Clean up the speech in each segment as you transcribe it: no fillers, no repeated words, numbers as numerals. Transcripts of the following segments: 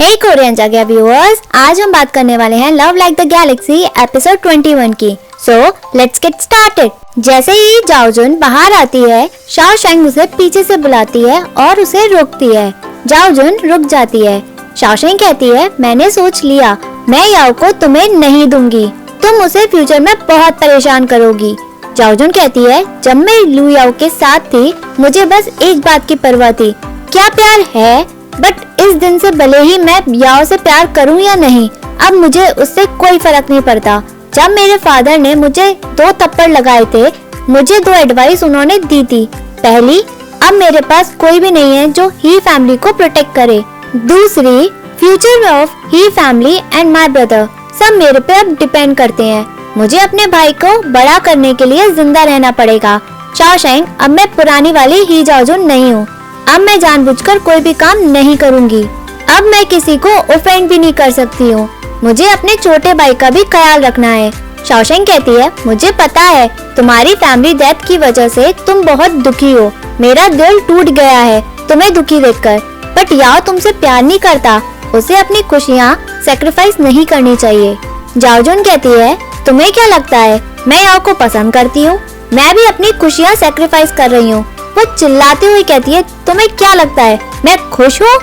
हे Korean जगह viewers, आज हम बात करने वाले हैं love like the Galaxy episode 21 की। So let's get started. जैसे ही जाओजुन बाहर आती है, शाओ शेंग उसे पीछे से बुलाती है और उसे रोकती है। जाओजुन रुक जाती है। शाओ शेंग कहती है, मैंने सोच लिया, मैं याओ को तुम्हें नहीं दूंगी, तुम उसे फ्यूचर में बहुत परेशान करोगी। जाओजुन कहती है, जब मैं लू याओ के साथ थी मुझे बस एक बात की परवाह थी, क्या प्यार है, बट इस दिन से भले ही मैं याओ से प्यार करूं या नहीं, अब मुझे उससे कोई फर्क नहीं पड़ता। जब मेरे फादर ने मुझे 2 थप्पड़ लगाए थे, मुझे 2 एडवाइस उन्होंने दी थी। पहली, अब मेरे पास कोई भी नहीं है जो ही फैमिली को प्रोटेक्ट करे। दूसरी, future of he family and my brother सब मेरे पे अब डिपेंड करते हैं। मुझे अपने भाई को बड़ा करने के लिए जिंदा रहना पड़ेगा। शाओ शेंग, अब मैं पुरानी वाली ही जाओजुन नहीं हूँ। अब मैं जानबूझकर कोई भी काम नहीं करूँगी। अब मैं किसी को ऑफेंड भी नहीं कर सकती हूँ। मुझे अपने छोटे भाई का भी ख्याल रखना है। शाओ शेंग कहती है, मुझे पता है तुम्हारी फैमिली डेथ की वजह से तुम बहुत दुखी हो। मेरा दिल टूट गया है तुम्हें दुखी देखकर, बट याओ तुमसे प्यार नहीं करता, उसे अपनी खुशियाँ सैक्रिफाइस नहीं करनी चाहिए। जाओजुन कहती है, तुम्हें क्या लगता है मैं याओ को पसंद करती हूँ? मैं भी अपनी खुशियाँ सैक्रिफाइस कर रही हूँ। वो चिल्लाते हुए कहती है, तुम्हें क्या लगता है मैं खुश हूँ?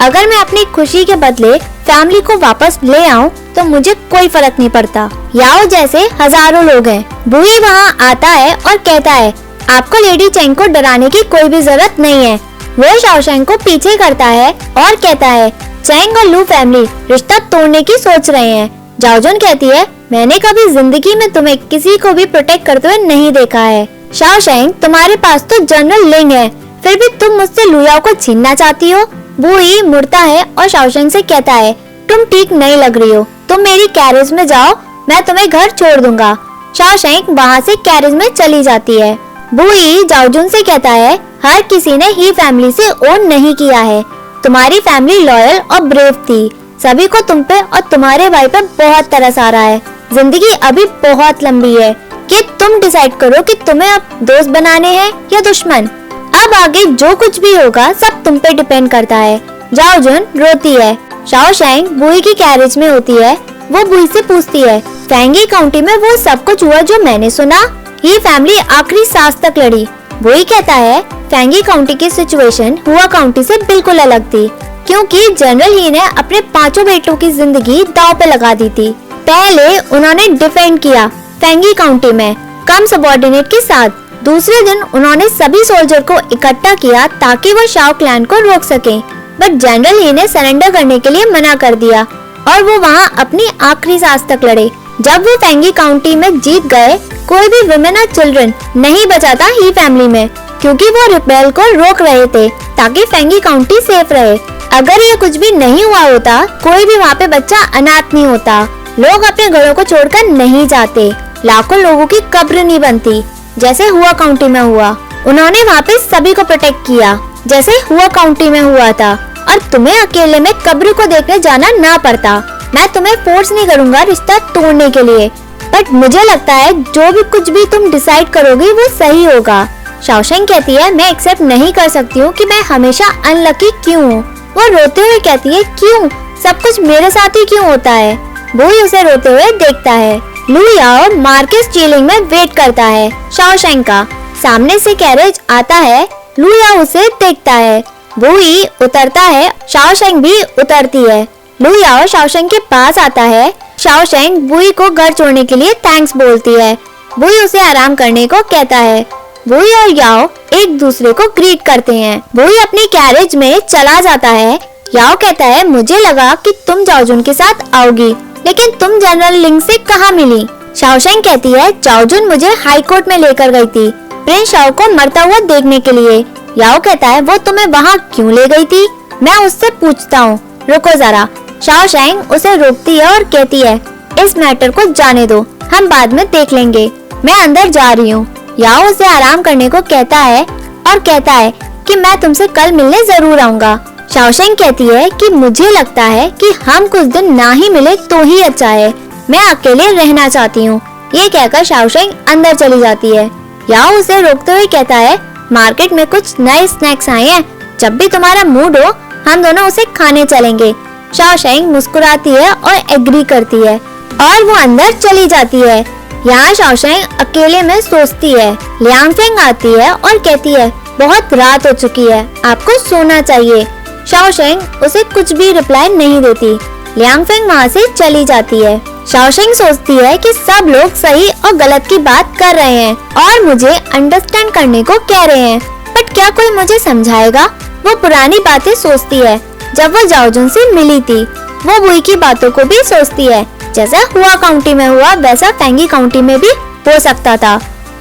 अगर मैं अपनी खुशी के बदले फैमिली को वापस ले आऊँ तो मुझे कोई फर्क नहीं पड़ता। याओ जैसे हजारों लोग हैं। बुई वहाँ आता है और कहता है, आपको लेडी चेंग को डराने की कोई भी जरूरत नहीं है। वो शाओ शेंग को पीछे करता है और कहता है, चेंग और लू फैमिली रिश्ता तोड़ने की सोच रहे हैं। जाओजुन कहती है, मैंने कभी जिंदगी में तुम्हें किसी को भी प्रोटेक्ट करते हुए नहीं देखा है। शाओ शेंग, तुम्हारे पास तो जनरल लिंग है, फिर भी तुम मुझसे लू याओ को छीनना चाहती हो। बुई मुड़ता है और शाओ शेंग से कहता है, तुम ठीक नहीं लग रही हो, तुम मेरी कैरेज में जाओ, मैं तुम्हें घर छोड़ दूंगा। शाओ शेंग वहाँ से कैरेज में चली जाती है। बुई जाओजुन से कहता है, हर किसी ने ही फैमिली से ओन नहीं किया है। तुम्हारी फैमिली लॉयल और ब्रेव थी। सभी को तुम पे और तुम्हारे भाई पे बहुत तरस आ रहा है। जिंदगी अभी बहुत लंबी है कि तुम डिसाइड करो कि तुम्हें अब दोस्त बनाने हैं या दुश्मन। अब आगे जो कुछ भी होगा सब तुम पे डिपेंड करता है। जाओजुन रोती है। शाओ शेंग बुई की कैरेज में होती है। वो बुई से पूछती है, फैंगी काउंटी में वो सब कुछ हुआ जो मैंने सुना? ही फैमिली आखिरी सांस तक लड़ी। बुई कहता है, फैंगी काउंटी की सिचुएशन हुआ काउंटी से बिल्कुल अलग थी, क्योंकि जनरल ही ने अपने 5 बेटों की जिंदगी दांव पे लगा दी थी। पहले उन्होंने डिफेंड किया फैंगी काउंटी में कम सबऑर्डिनेट के साथ। दूसरे दिन उन्होंने सभी सोल्जर को इकट्ठा किया ताकि वो शाओ क्लैन को रोक सकें, बट जनरल ही ने सरेंडर करने के लिए मना कर दिया और वो वहाँ अपनी आखिरी सांस तक लड़े। जब वो फैंगी काउंटी में जीत गए, कोई भी वुमेन और चिल्ड्रन नहीं बचा था ही फैमिली में, क्योंकि वो रिबेल को रोक रहे थे ताकि फैंगी काउंटी सेफ रहे। अगर ये कुछ भी नहीं हुआ होता, कोई भी वहाँ पे बच्चा अनाथ नहीं होता। लोग अपने घरों को छोड़कर नहीं जाते, लाखों लोगों की कब्र नहीं बनती जैसे हुआ काउंटी में हुआ। उन्होंने वहाँ पे सभी को प्रोटेक्ट किया जैसे हुआ काउंटी में हुआ था, और तुम्हें अकेले में कब्र को देखने जाना ना पड़ता। मैं तुम्हें फोर्स नहीं करूँगा रिश्ता तोड़ने के लिए, बट मुझे लगता है जो भी कुछ भी तुम डिसाइड करोगी वो सही होगा। शाओ शेंग कहती है, मैं एक्सेप्ट नहीं कर सकती हूँ कि मैं हमेशा अनलकी क्यों हूँ। वो रोते हुए कहती है, क्यों, सब कुछ मेरे साथ ही क्यों होता है? बुई उसे रोते हुए देखता है। लू याओ मार्केट स्टीलिंग में वेट करता है शाओ शेंग का। सामने से कैरेज आता है। लू याओ उसे देखता है। बुई उतरता है, शाओ शेंग भी उतरती है। लू याओ शाओ शेंग के पास आता है। शाओ शेंग बुई को घर छोड़ने के लिए थैंक्स बोलती है। बुई उसे आराम करने को कहता है। बुई और याओ एक दूसरे को ग्रीट करते हैं। बुई अपनी कैरेज में चला जाता है। याओ कहता है, मुझे लगा कि तुम जाओजुन के साथ आओगी, लेकिन तुम जनरल लिंग से कहाँ मिली? शाओ शेंग कहती है, जाओजुन मुझे हाई कोर्ट में लेकर गई थी प्रिंस शाओ को मरता हुआ देखने के लिए। याओ कहता है, वो तुम्हें वहाँ क्यों ले गई थी? मैं उससे पूछता हूँ, रुको जरा। शाओ शेंग उसे रोकती है और कहती है, इस मैटर को जाने दो, हम बाद में देख लेंगे, मैं अंदर जा रही हूँ। याओ उसे आराम करने को कहता है और कहता है कि मैं तुमसे कल मिलने जरूर आऊंगा। शाओ शेंग कहती है कि मुझे लगता है कि हम कुछ दिन ना ही मिले तो ही अच्छा है, मैं अकेले रहना चाहती हूँ। ये कहकर शाओ शेंग अंदर चली जाती है। याओ उसे रोकते हुए कहता है, मार्केट में कुछ नए स्नैक्स आए हैं, जब भी तुम्हारा मूड हो हम दोनों उसे खाने चलेंगे। शाओशेंग मुस्कुराती है और एग्री करती है और वो अंदर चली जाती है। यहाँ शाओशेंग अकेले में सोचती है। लियांग फेंग आती है और कहती है बहुत रात हो चुकी है, आपको सोना चाहिए। शाओशेंग उसे कुछ भी रिप्लाई नहीं देती। लियांग फेंग वहाँ से चली जाती है। शाओशेंग सोचती है कि सब लोग सही और गलत की बात कर रहे हैं और मुझे अंडरस्टैंड करने को कह रहे हैं, बट क्या कोई मुझे समझाएगा। वो पुरानी बातें सोचती है जब वो जाओजुन से मिली थी। वो बुई की बातों को भी सोचती है, जैसा हुआ काउंटी में हुआ वैसा फेंगी काउंटी में भी हो सकता था।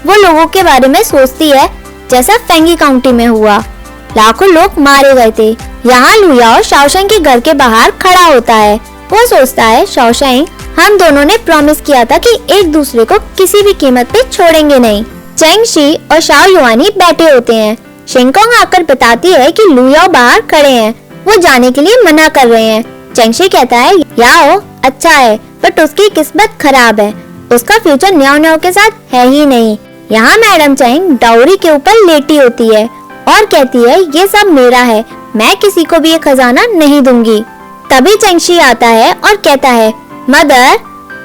वो लोगों के बारे में सोचती है जैसा फेंगी काउंटी में हुआ, लाखों लोग मारे गए थे। यहाँ लुयाओ शाओशेंग के घर के बाहर खड़ा होता है। वो सोचता है शाओशेंग, हम दोनों ने प्रॉमिस किया था कि एक दूसरे को किसी भी कीमत पे छोड़ेंगे नहीं। चेंग शी और शाओ युआनी बैठे होते हैं। शिंगकोंग आकर बताती है कि लुयाओ बाहर खड़े हैं, वो जाने के लिए मना कर रहे हैं। चेंग शी कहता है याओ अच्छा है, बट उसकी किस्मत खराब है, उसका फ्यूचर न्याओ न्याओ के साथ है ही नहीं। यहाँ मैडम चेंग डाउरी के ऊपर लेटी होती है और कहती है ये सब मेरा है, मैं किसी को भी ये खजाना नहीं दूंगी। तभी चेंग शी आता है और कहता है मदर।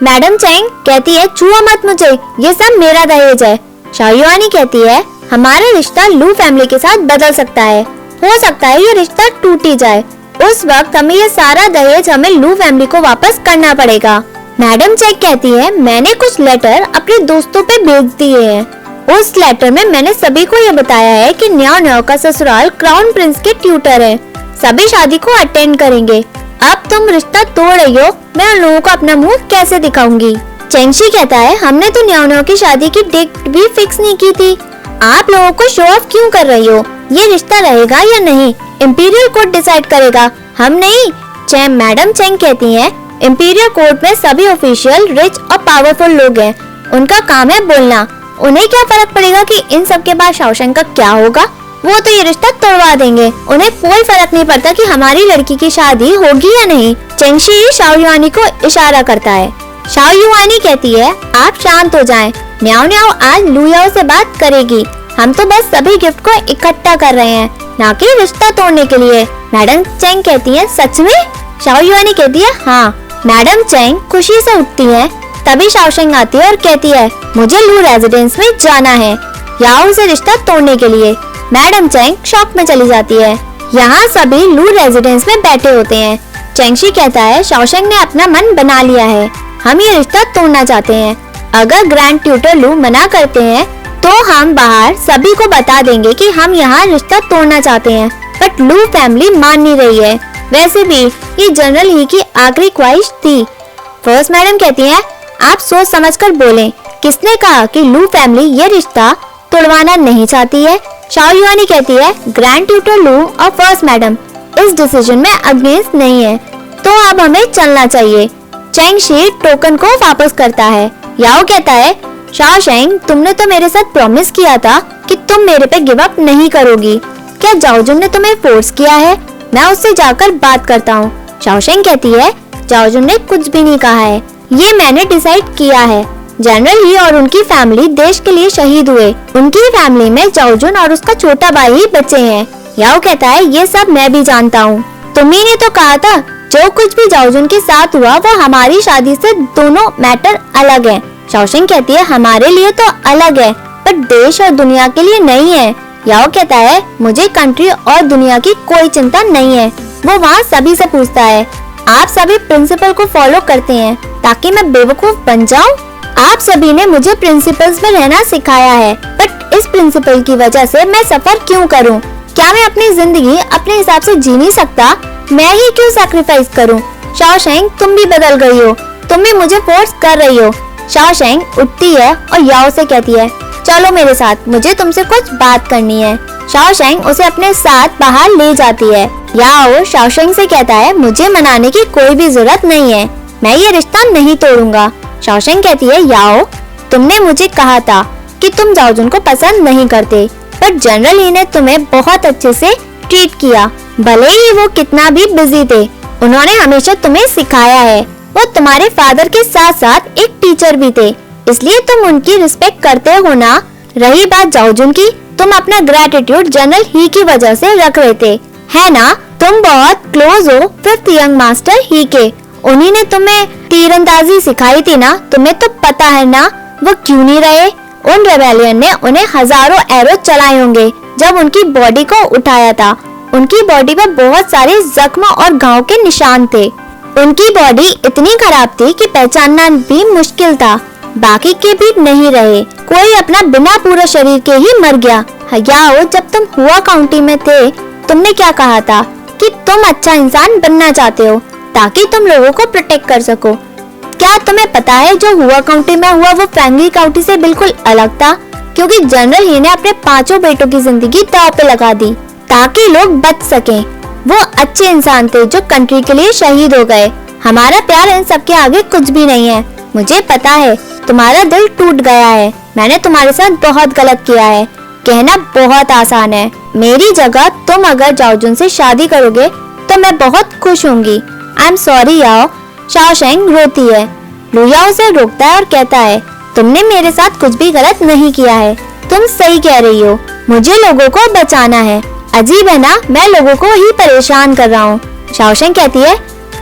मैडम चेंग कहती है छुआ मत मुझे, ये सब मेरा दहेज है। शाओ युआनी कहती है हमारा रिश्ता लू फैमिली के साथ बदल सकता है, हो सकता है ये रिश्ता टूट ही जाए, उस वक्त हमें ये सारा दहेज हमें लू फैमिली को वापस करना पड़ेगा। मैडम चेक कहती है मैंने कुछ लेटर अपने दोस्तों पे भेज दिए हैं। उस लेटर में मैंने सभी को ये बताया है कि न्याओ न्याओ का ससुराल क्राउन प्रिंस के ट्यूटर है, सभी शादी को अटेंड करेंगे। अब तुम रिश्ता तोड़ रही हो, मैं उन लोगों को अपना मुंह कैसे दिखाऊंगी। चेंग शी कहता है हमने तो न्याओ न्याओ की शादी की डेट भी फिक्स नहीं की थी, आप लोगों को शो ऑफ क्यों कर रही हो, ये रिश्ता रहेगा या नहीं इंपीरियल कोर्ट डिसाइड करेगा, हम नहीं। मैडम चेंग कहती है इंपीरियल कोर्ट में सभी ऑफिशियल रिच और पावरफुल लोग हैं, उनका काम है बोलना, उन्हें क्या फर्क पड़ेगा कि इन सब के बाद शाओशेंग का क्या होगा, वो तो ये रिश्ता तोड़वा देंगे, उन्हें कोई फर्क नहीं पड़ता कि हमारी लड़की की शादी होगी या नहीं। चेंग शी शाओ युआनी को इशारा करता है। शाओ युआनी कहती है आप शांत हो जाएं, न्याओ न्याओ आज लुयाओ से बात करेगी, हम तो बस सभी गिफ्ट को इकट्ठा कर रहे हैं, ना कि रिश्ता तोड़ने के लिए। मैडम चेंग कहती है सच में। शाओ युआनी कहती है हाँ। मैडम चेंग खुशी से उठती है। तभी शाओशेंग आती है और कहती है मुझे लू रेजिडेंस में जाना है याओ से रिश्ता तोड़ने के लिए। मैडम चेंग शॉक में चली जाती है। यहाँ सभी लू रेजिडेंस में बैठे होते हैं। चेंग शी कहता है शाओशेंग ने अपना मन बना लिया है, हम ये रिश्ता तोड़ना चाहते हैं, अगर ग्रैंड ट्यूटर लू मना करते हैं तो हम बाहर सभी को बता देंगे कि हम यहाँ रिश्ता तोड़ना चाहते हैं, बट लू फैमिली मान नहीं रही है, वैसे भी ये जनरल ही की आखिरी ख्वाहिश थी। फर्स्ट मैडम कहती हैं आप सोच समझकर बोलें, किसने कहा कि लू फैमिली ये रिश्ता तोड़वाना नहीं चाहती है। शाओ युआनी कहती है ग्रैंड ट्यूटर लू और फर्स्ट मैडम इस डिसीजन में अगेंस्ट नहीं है, तो अब हमें चलना चाहिए। चेंग शी टोकन को वापस करता है। याओ कहता है शाओशेंग तुमने तो मेरे साथ प्रॉमिस किया था कि तुम मेरे पे गिव अप नहीं करोगी, क्या जाओजुन ने तुम्हें फोर्स किया है, मैं उससे जाकर बात करता हूँ। शाओशेंग कहती है जाओजुन ने कुछ भी नहीं कहा है, ये मैंने डिसाइड किया है, जनरल ही और उनकी फैमिली देश के लिए शहीद हुए, उनकी फैमिली में जाओजुन और उसका छोटा भाई ही बचे हैं। याओ कहता है ये सब मैं भी जानता हूँ, तुम्ही ने तो कहा था जो कुछ भी जाओजुन के साथ हुआ वो हमारी शादी से दोनों मैटर अलग है। शाओशेंग कहती है हमारे लिए तो अलग है, पर देश और दुनिया के लिए नहीं है। याओ कहता है मुझे कंट्री और दुनिया की कोई चिंता नहीं है। वो वहाँ सभी से पूछता है आप सभी प्रिंसिपल को फॉलो करते हैं ताकि मैं बेवकूफ बन जाऊं? आप सभी ने मुझे प्रिंसिपल्स में रहना सिखाया है, बट इस प्रिंसिपल की वजह से मैं सफर क्यों करूं? क्या मैं अपनी जिंदगी अपने हिसाब से जी नहीं सकता? मैं ही क्यों सैक्रिफाइस करूं? शाओशेंग तुम भी बदल गई हो, तुम भी मुझे फोर्स कर रही हो। शाओशेंग उठती है और याओ से कहती है चलो मेरे साथ, मुझे तुमसे कुछ बात करनी है। शाओशेंग उसे अपने साथ बाहर ले जाती है। याओ शाओशेंग से कहता है मुझे मनाने की कोई भी जरूरत नहीं है, मैं ये रिश्ता नहीं तोड़ूंगा। शाओशेंग कहती है याओ तुमने मुझे कहा था कि तुम जाओजुन को पसंद नहीं करते, पर जनरल ही ने तुम्हें बहुत अच्छे से ट्रीट किया, भले ही वो कितना भी बिजी थे, उन्होंने हमेशा तुम्हें सिखाया है, वो तुम्हारे फादर के साथ साथ एक टीचर भी थे, इसलिए तुम उनकी रिस्पेक्ट करते हो ना। रही बात जाओजुन की, तुम अपना ग्रेटिट्यूड जनरल ही की वजह से रख रहे थे, है ना? तुम बहुत क्लोज हो फिफ्थ यंग मास्टर ही के। उन्हीं ने तुम्हें तीरंदाजी सिखाई थी ना, तुम्हें तो पता है ना वो क्यों नहीं रहे। उन रेबेलियन ने उन्हें हजारों एरो चलाए होंगे जब उनकी बॉडी को उठाया था। उनकी बॉडी पर बहुत सारे जख्म और घाव के निशान थे। उनकी बॉडी इतनी खराब थी कि पहचानना भी मुश्किल था। बाकी के भी नहीं रहे, कोई अपना बिना पूरे शरीर के ही मर गया। याओ, जब तुम हुआ काउंटी में थे तुमने क्या कहा था कि तुम अच्छा इंसान बनना चाहते हो ताकि तुम लोगों को प्रोटेक्ट कर सको। क्या तुम्हें पता है जो हुआ काउंटी में हुआ वो फ्रैंकलिन काउंटी से बिल्कुल अलग था, क्योंकि जनरल ही ने अपने 5 बेटों की जिंदगी दांव पे लगा दी ताकि लोग बच सकें। वो अच्छे इंसान थे जो कंट्री के लिए शहीद हो गए। हमारा प्यार इन सब के आगे कुछ भी नहीं है। मुझे पता है तुम्हारा दिल टूट गया है, मैंने तुम्हारे साथ बहुत गलत किया है। कहना बहुत आसान है। मेरी जगह तुम अगर जाओजुन से शादी करोगे तो मैं बहुत खुश होंगी। I am sorry Yao. Xiaosheng रोती है। लुयाओ उसे रोकता है और कहता है तुमने मेरे साथ कुछ भी गलत नहीं किया है, तुम सही कह रही हो, मुझे लोगों को बचाना है। अजीब है ना, मैं लोगों को ही परेशान कर रहा हूँ। शाओशेंग कहती है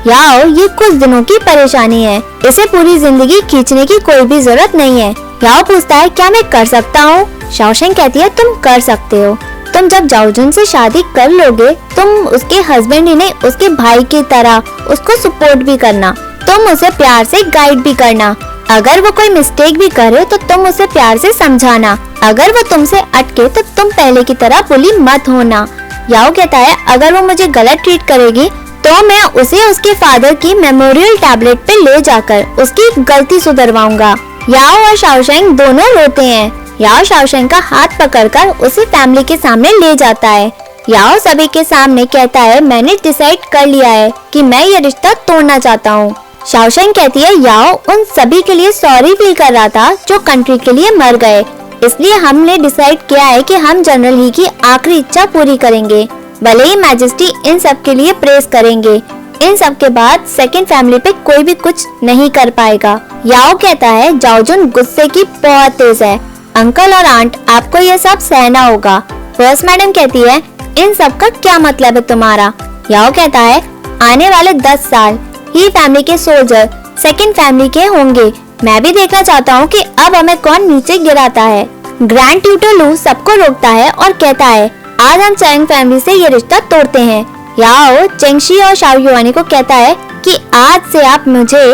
याओ ये कुछ दिनों की परेशानी है, इसे पूरी जिंदगी खींचने की कोई भी जरूरत नहीं है। याओ पूछता है क्या मैं कर सकता हूँ। शाओशेंग कहती है तुम कर सकते हो। तुम जब जाओजुन से शादी कर लोगे तुम उसके हस्बैंड ही नहीं उसके भाई की तरह उसको सपोर्ट भी करना। तुम उसे प्यार से गाइड भी करना। अगर वो कोई मिस्टेक भी करे तो तुम उसे प्यार से समझाना। अगर वो तुमसे अटके तो तुम पहले की तरह बुली मत होना। याओ कहता है अगर वो मुझे गलत ट्रीट करेगी तो मैं उसे उसके फादर की मेमोरियल टैबलेट पे ले जाकर उसकी गलती सुधरवाऊंगा। याओ और शाओशेंग दोनों रोते हैं। याओ शाओशेंग का हाथ पकड़कर उसे फैमिली के सामने ले जाता है। याओ सभी के सामने कहता है मैंने डिसाइड कर लिया है कि मैं ये रिश्ता तोड़ना चाहता हूँ। शाओशेंग कहती है याओ उन सभी के लिए सॉरी फील कर रहा था जो कंट्री के लिए मर गए, इसलिए हमने डिसाइड किया है कि हम जनरल ही की आखिरी इच्छा पूरी करेंगे, भले ही मैजेस्टी इन सब के लिए प्रेस करेंगे। इन सब के बाद सेकंड फैमिली पे कोई भी कुछ नहीं कर पाएगा। याओ कहता है जाओजुन गुस्से की बहुत तेज है, अंकल और आंट आपको ये सब सहना होगा। फर्स्ट मैडम कहती है इन सब का क्या मतलब है तुम्हारा। याओ कहता है आने वाले 10 साल ही फैमिली के सोल्जर सेकंड फैमिली के होंगे। मैं भी देखना चाहता हूँ कि अब हमें कौन नीचे गिराता है। ग्रैंड ट्यूटर लू सबको रोकता है और कहता है आज हम चैंग फैमिली से ये रिश्ता तोड़ते हैं। याओ चेंगशी और शाओ युआनी को कहता है कि आज से आप मुझे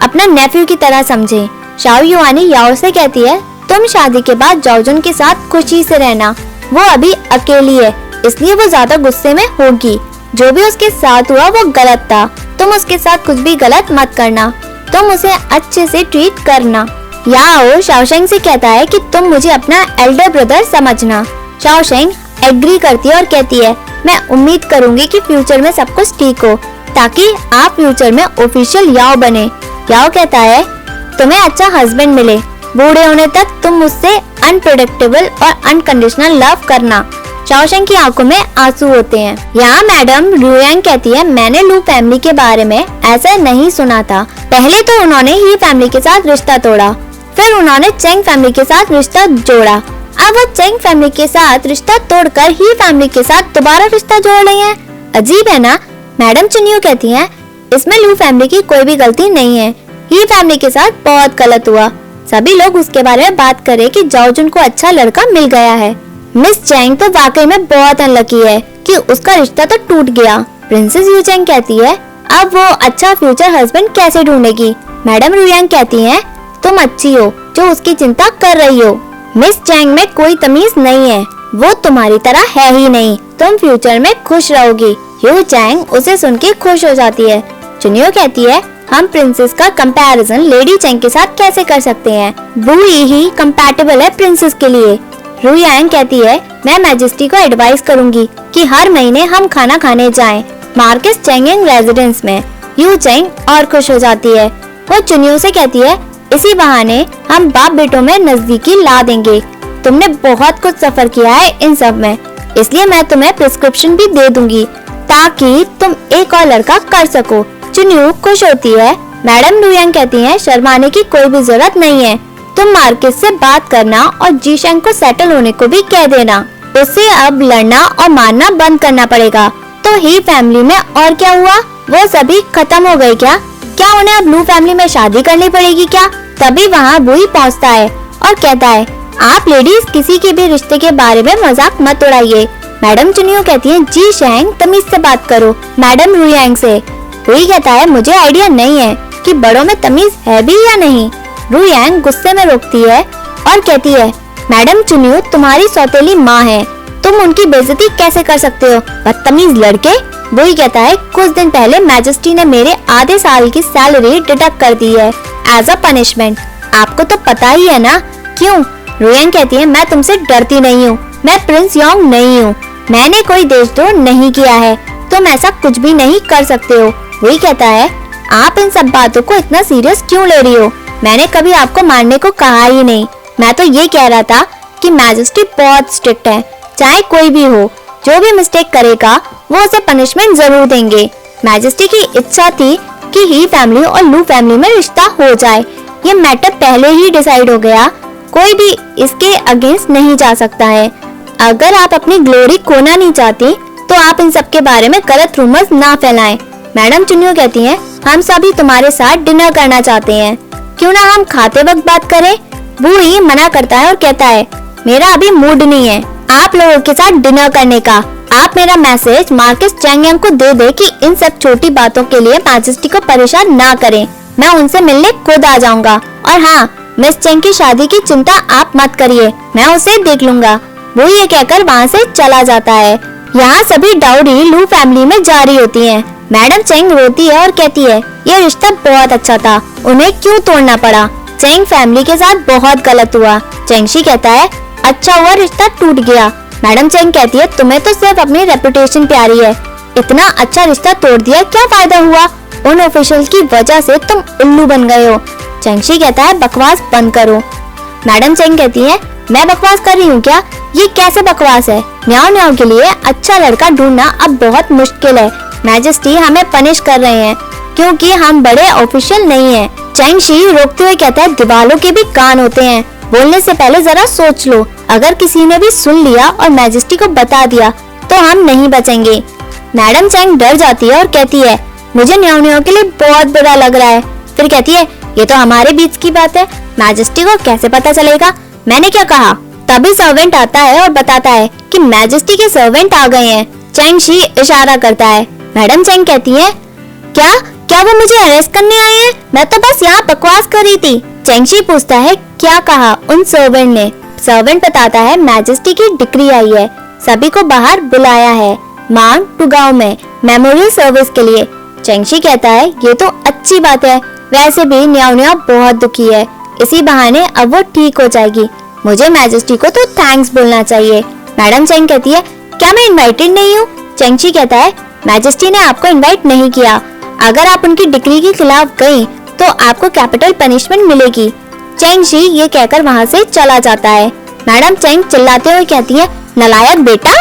अपना नेफ्यू की तरह समझें। शाओ युआनी याओ से कहती है तुम शादी के बाद जाओजुन के साथ खुशी से रहना, वो अभी अकेली है इसलिए वो ज्यादा गुस्से में होगी। जो भी उसके साथ हुआ वो गलत था, तुम उसके साथ कुछ भी गलत मत करना, तुम उसे अच्छे से ट्रीट करना। याओ शाओशेंग से कहता है कि तुम मुझे अपना एल्डर ब्रदर समझना। शाओशेंग एग्री करती है और कहती है मैं उम्मीद करूंगी कि फ्यूचर में सब कुछ ठीक हो ताकि आप फ्यूचर में ऑफिशियल याओ बने। याओ कहता है तुम्हें अच्छा हस्बैंड मिले, बूढ़े होने तक तुम मुझसे अनप्रेडिक्टेबल और अनकंडीशनल लव करना। शाओशेंग की आंखों में आंसू होते हैं। यहाँ मैडम रुयांग कहती है मैंने लू फैमिली के बारे में ऐसा नहीं सुना था। पहले तो उन्होंने ही फैमिली के साथ रिश्ता तोड़ा, फिर उन्होंने चेंग फैमिली के साथ रिश्ता जोड़ा, अब वो चेंग फैमिली के साथ रिश्ता तोड़कर ही फैमिली के साथ दोबारा रिश्ता जोड़ रही हैं। अजीब है ना। मैडम चुनियो कहती है इसमें लू फैमिली की कोई भी गलती नहीं है, ही फैमिली के साथ बहुत गलत हुआ। सभी लोग उसके बारे में बात करें कि जाओजुन को अच्छा लड़का मिल गया है। मिस चैंग तो वाकई में बहुत अनलकी है कि उसका रिश्ता तो टूट गया। प्रिंसेस यू चैंग कहती है अब वो अच्छा फ्यूचर हस्बैंड कैसे ढूंढेगी। मैडम रुयांग कहती है तुम अच्छी हो जो उसकी चिंता कर रही हो। मिस चैंग में कोई तमीज नहीं है, वो तुम्हारी तरह है ही नहीं, तुम फ्यूचर में खुश रहोगी। यू चैंग उसे सुन के खुश हो जाती है। चुनियो कहती है हम प्रिंसेस का कंपैरिजन लेडी चैंग के साथ कैसे कर सकते हैं, वो ही कंपैटिबल है प्रिंसेस के लिए। रुयांग कहती है मैं मैजेस्टी को एडवाइस करूंगी कि हर महीने हम खाना खाने जाएं मार्केस चेंगिंग रेजिडेंस में। यू चैंग और खुश हो जाती है। वो चुनियो से कहती है इसी बहाने हम बाप बेटों में नजदीकी ला देंगे। तुमने बहुत कुछ सफर किया है इन सब में, इसलिए मैं तुम्हें प्रिस्क्रिप्शन भी दे दूंगी ताकि तुम एक और लड़का कर सको। चुनियो खुश होती है। मैडम रुयांग कहती है शर्माने की कोई भी जरूरत नहीं है, तुम मार्केस से बात करना और जीशेंग को सेटल होने को भी कह देना। उसे अब लड़ना और मारना बंद करना पड़ेगा, तो ही फैमिली में और क्या हुआ? वो सभी खत्म हो गए क्या? क्या उन्हें अब लू फैमिली में शादी करनी पड़ेगी क्या? तभी वहाँ बुई पहुँचता है और कहता है, आप लेडीज किसी के भी रिश्ते के बारे में मजाक मत उड़ाइए। मैडम चुनियो कहती है, जी शैंग तमीज से बात करो मैडम रुयांग से। बुई कहता है, मुझे आइडिया नहीं है कि बड़ों में तमीज है भी या नहीं। रुयांग गुस्से में रोकती है और कहती है, मैडम चुनियो तुम्हारी सौतेली माँ है, तुम उनकी बेइज्जती कैसे कर सकते हो, बदतमीज लड़के। बुई कहता है, कुछ दिन पहले मैजेस्टी ने मेरे आधे साल की सैलरी डिडक्ट कर दी है एज अ पनिशमेंट। आपको तो पता ही है ना क्यों? रुयांग कहती है, मैं तुमसे डरती नहीं हूँ, मैं प्रिंस योंग नहीं हूँ, मैंने कोई देशद्रोह नहीं किया है, तुम ऐसा कुछ भी नहीं कर सकते हो। बुई कहता है, आप इन सब बातों को इतना सीरियस क्यों ले रही हो? मैंने कभी आपको मारने को कहा ही नहीं, मैं तो ये कह रहा था कि मैजेस्टी बहुत स्ट्रिक्ट है, चाहे कोई भी हो, जो भी मिस्टेक करेगा वो उसे पनिशमेंट जरूर देंगे। मैजेस्टी की इच्छा थी कि ही फैमिली और लू फैमिली में रिश्ता हो जाए, ये मैटर पहले ही डिसाइड हो गया, कोई भी इसके अगेंस्ट नहीं जा सकता है। अगर आप अपनी ग्लोरी खोना नहीं चाहती तो आप इन सब के बारे में गलत रूमर्स ना फैलाएं। मैडम चुनियो कहती हैं, हम सभी तुम्हारे साथ डिनर करना चाहते हैं, क्यों ना हम खाते वक्त बात करें? बुई मना करता है और कहता है, मेरा अभी मूड नहीं है आप लोगों के साथ डिनर करने का। आप मेरा मैसेज मार्केस चैंगयांग को दे दे कि इन सब छोटी बातों के लिए मैजेस्टी को परेशान ना करें, मैं उनसे मिलने खुद आ जाऊंगा। और हाँ, मिस चैंग की शादी की चिंता आप मत करिए, मैं उसे देख लूंगा। वो ये कहकर वहाँ से चला जाता है। यहाँ सभी डाउरी लू फैमिली में जारी होती है। मैडम चैंग रोती है और कहती है, ये रिश्ता बहुत अच्छा था, उन्हें क्यों तोड़ना पड़ा? चैंग फैमिली के साथ बहुत गलत हुआ। चैंगशी कहता है, अच्छा हुआ रिश्ता टूट गया। मैडम चैंग कहती है, तुम्हें तो सिर्फ अपनी रेपुटेशन प्यारी है, इतना अच्छा रिश्ता तोड़ दिया, क्या फायदा हुआ? उन ऑफिशियल की वजह से तुम उल्लू बन गए हो। चैंगशी कहता है, बकवास बंद करो। मैडम चैंग कहती है, मैं बकवास कर रही हूँ क्या? ये कैसे बकवास है? न्याओ न्याओ के लिए अच्छा लड़का ढूंढना अब बहुत मुश्किल है। मैजेस्टी हमें पनिश कर रहे हैं क्योंकि हम बड़े ऑफिशियल नहीं हैं। चैंगशी रोकते हुए कहता है, दीवालों के भी कान होते हैं, बोलने से पहले जरा सोच लो, अगर किसी ने भी सुन लिया और मैजेस्टी को बता दिया तो हम नहीं बचेंगे। मैडम चैंग डर जाती है और कहती है, मुझे न्याओ न्याओ के लिए बहुत बुरा लग रहा है। फिर कहती है, ये तो हमारे बीच की बात है, मैजेस्टी को कैसे पता चलेगा? मैंने क्या कहा? तभी सर्वेंट आता है और बताता है कि मैजेस्टी के सर्वेंट आ गए हैं। चैंगशी इशारा करता है। मैडम चैंग कहती है, क्या क्या वो मुझे अरेस्ट करने आए हैं? मैं तो बस यहाँ बकवास कर रही थी। चैंगशी पूछता है, क्या कहा उन सर्वेंट ने? सर्वेंट बताता है, मैजेस्टी की डिक्री आई है, सभी को बाहर बुलाया है मांग टू गांव में मेमोरियल सर्विस के लिए। चैंगशी कहता है, ये तो अच्छी बात है, वैसे भी न्याओ न्याओ बहुत दुखी है, इसी बहाने अब वो ठीक हो जाएगी। मुझे मैजेस्टी को तो थैंक्स बोलना चाहिए। मैडम चैंग कहती है, क्या मैं इनवाइटेड नहीं हूँ? चैंगशी कहता है, मैजेस्टी ने आपको इनवाइट नहीं किया, अगर आप उनकी डिक्री के खिलाफ गई तो आपको कैपिटल पनिशमेंट मिलेगी। चैंगशी ये कहकर वहाँ से चला जाता है। मैडम चैंग चिल्लाते हुए कहती है, नलायक बेटा।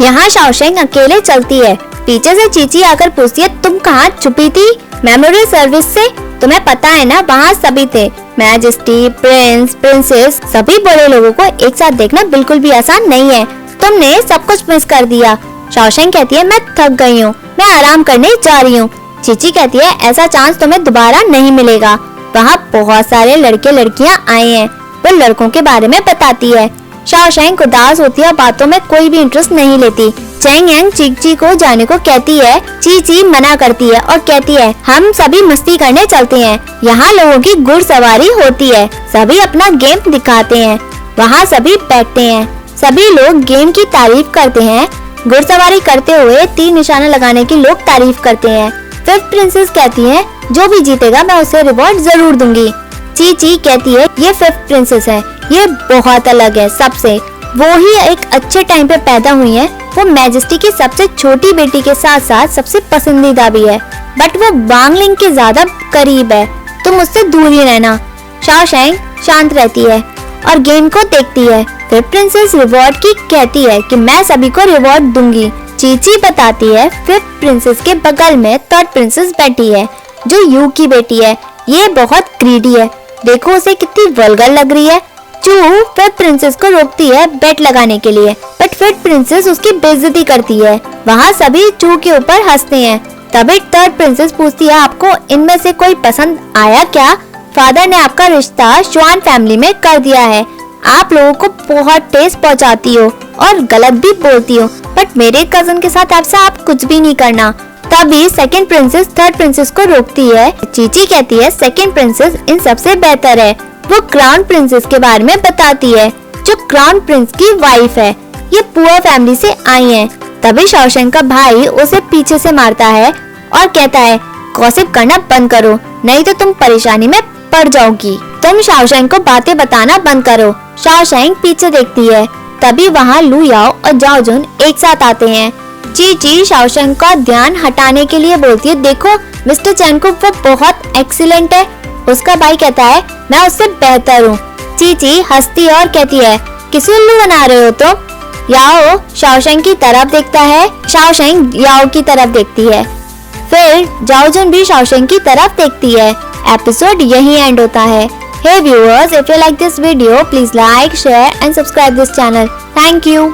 यहाँ शाओशेंग अकेले चलती है, पीछे से चीची आकर पूछती है, तुम कहाँ छुपी थी? मेमोरियल सर्विस से? तुम्हें पता है ना वहाँ सभी थे, मैजेस्टी, प्रिंस, प्रिंसेस, सभी बड़े लोगों को एक साथ देखना बिल्कुल भी आसान नहीं है, तुमने सब कुछ मिस कर दिया। शाओशेंग कहती है, मैं थक गई हूँ, मैं आराम करने जा रही हूँ। चीची कहती है, ऐसा चांस तुम्हें दोबारा नहीं मिलेगा, वहाँ बहुत सारे लड़के लड़कियाँ आए हैं, वो लड़कों के बारे में बताती है। शाओशेंग उदास होती है, बातों में कोई भी इंटरेस्ट नहीं लेती। चैंग यांग चीची को जाने को कहती है, चीची मना करती है और कहती है, हम सभी मस्ती करने चलते हैं, यहाँ लोगों की घुड़सवारी होती है, सभी अपना गेम दिखाते हैं। वहाँ सभी बैठते हैं, सभी लोग गेम की तारीफ करते हैं, घुड़सवारी करते हुए तीर निशाना लगाने की लोग तारीफ करते हैं। फिफ्थ प्रिंसेस कहती है, जो भी जीतेगा मैं उसे रिवॉर्ड जरूर दूंगी। चीची कहती है, ये फिफ्थ प्रिंसेस है, ये बहुत अलग है सबसे, वो ही एक अच्छे टाइम पे पैदा हुई है, वो मैजेस्टी की सबसे छोटी बेटी के साथ साथ सबसे पसंदीदा भी है, बट वो वांगलिंग के ज्यादा करीब है, तुम उससे दूर ही रहना। शाओशेंग शांत रहती है और गेम को देखती है। फिर प्रिंसेस रिवॉर्ड की कहती है कि मैं सभी को रिवॉर्ड दूंगी। चीची बताती है, फिफ्थ प्रिंसेस के बगल में थर्ड प्रिंसेस बैठी है, जो यू की बेटी है, ये बहुत ग्रीडी है, देखो उसे कितनी वल्गर लग रही है। चू फिफ्थ प्रिंसेस को रोकती है बेट लगाने के लिए, बट फिफ्थ प्रिंसेस उसकी बेइज्जती करती है। वहाँ सभी चू के ऊपर हंसते हैं। तभी थर्ड प्रिंसेस पूछती है, आपको इनमें से कोई पसंद आया क्या? फादर ने आपका रिश्ता श्वान फैमिली में कर दिया है। आप लोगों को बहुत ठेस पहुंचाती हो और गलत भी बोलती हो, बट मेरे कजन के साथ ऐसा आप कुछ भी नहीं करना। तभी सेकंड प्रिंसेस थर्ड प्रिंसेस को रोकती है। चीची कहती है, सेकंड प्रिंसेस इन सबसे बेहतर है। वो क्राउन प्रिंसेस के बारे में बताती है, जो क्राउन प्रिंस की वाइफ है। ये पुअर फैमिली से आई है। तभी शाओशैंग का भाई उसे पीछे से मारता है और कहता है, गॉसिप करना बंद करो, नहीं तो तुम परेशानी में पड़ जाओगी। तुम शाओशैंग को बातें बताना बंद करो। शाओशैंग पीछे देखती है। तभी वहाँ लू याओ और जाओ जुन एक साथ आते हैं। चीची शाओशैंग का ध्यान हटाने के लिए बोलती है, देखो मिस्टर चैन को वो बहुत एक्सीलेंट है। उसका भाई कहता है, मैं उससे बेहतर हूँ। चीची हंसती और कहती है, किस उल्लू बना रहे हो तुम? याओ शाओशैंग की तरफ देखता है। शाओशैंग याओ की तरफ देखती है। फिर जाओ जुन भी शाओशैंग की तरफ देखती है। एपिसोड यहीं एंड होता है। Hey viewers, if you like this video, please like, share and subscribe this channel. Thank you.